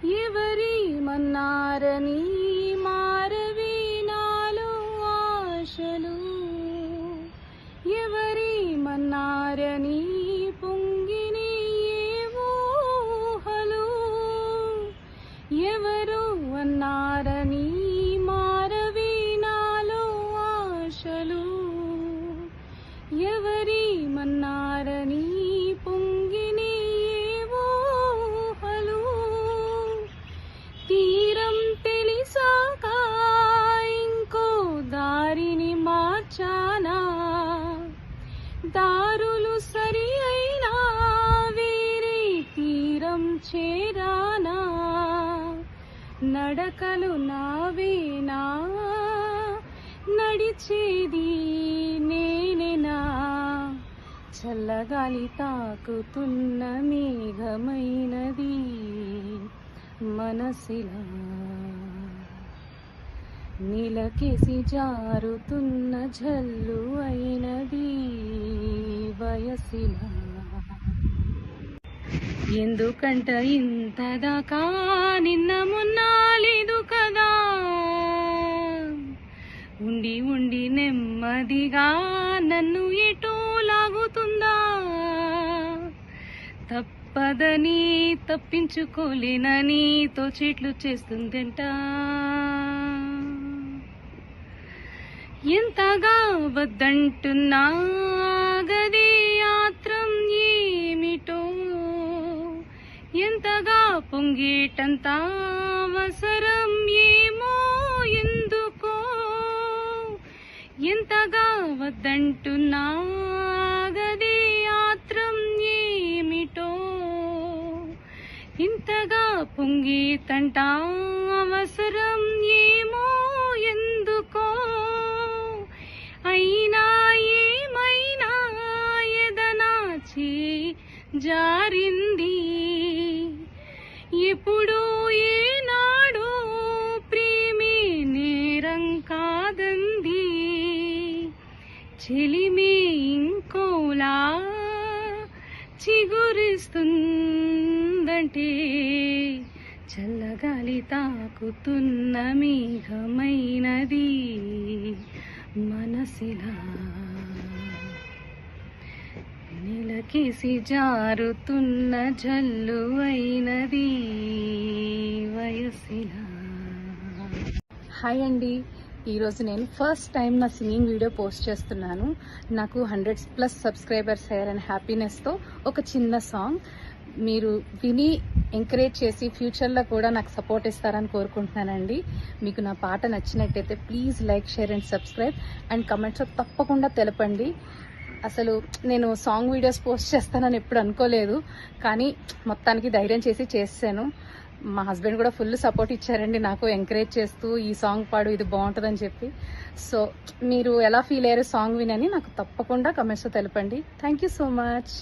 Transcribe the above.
ఎవరి మన్నారని మారవి నాలో ఆశలు, ఎవరి మన్నారని పొంగిని ఊహలు, ఎవరు అన్నారని మారవి నాలో ఆశలు, ఎవరి మన్నారని పొంగిని ఊహలు. తీరం తెలిసాక ఇంకో దారిని మార్చానా, దారులు సరి అయినా వేరే తీరం చేరానా, నడకలు నావేనా నడిచేది నేనేనా, చల్లగాలి తాకుతున్న మేఘమైనది మనసిలా, నీలకేసి జారుతున్న జల్లు అయినది వయసిలా. ఎందుకంట ఇంతదాకా నిన్న మొన్న లేదు కదా, ఉండి ఉండి నెమ్మదిగా నన్ను ఎటో లాగుతుందా, తప్పదని తప్పించుకోలేనని తోచేట్లు చేస్తుందంట. ఎంతగా వద్దంటున్నా గది ఆత్రం ఏమిటో, ఎంతగా పొంగేటంత అవసరం ఏమో ఎందుకో, ఎంతగా వద్దంటున్నా గది ఆత్రం ఏమిటో, ఇంతగా పొంగేటంత అవసరం ఏమో ఎందుకో. అయినా ఏమైనా ఎదనాచి జారింది, ఎప్పుడో ఏనాడో ప్రేమే నేరం కాదంది, చెలిమే ఇంకోలా చిగురిస్తుందంటే, చల్లగాలి తాకుతున్న మేఘమైనది మనసిలా, నీలకేసి జారుతున్న జల్లు అయినది వయసిలా. హాయ్ అండి, ఈరోజు నేను ఫస్ట్ టైం నా సింగింగ్ వీడియో పోస్ట్ చేస్తున్నాను. నాకు 100+ సబ్స్క్రైబర్స్ అయ్యారని హ్యాపీనెస్తో ఒక చిన్న సాంగ్ మీరు విని ఎంకరేజ్ చేసి ఫ్యూచర్లో కూడా నాకు సపోర్ట్ ఇస్తారని కోరుకుంటున్నానండి. మీకు నా పాట నచ్చినట్టయితే please like, share and subscribe and కమెంట్స్లో తప్పకుండా తెలపండి. అసలు నేను సాంగ్ వీడియోస్ పోస్ట్ చేస్తానని ఎప్పుడు అనుకోలేదు, కానీ మొత్తానికి ధైర్యం చేసి చేశాను. మా హస్బెండ్ కూడా ఫుల్ సపోర్ట్ ఇచ్చారండి నాకు, ఎంకరేజ్ చేస్తూ ఈ సాంగ్ పాడు, ఇది బాగుంటుందని చెప్పి. సో మీరు ఎలా ఫీల్ అయ్యారు సాంగ్ వినని నాకు తప్పకుండా కమెంట్స్లో తెలపండి. Thank you so much.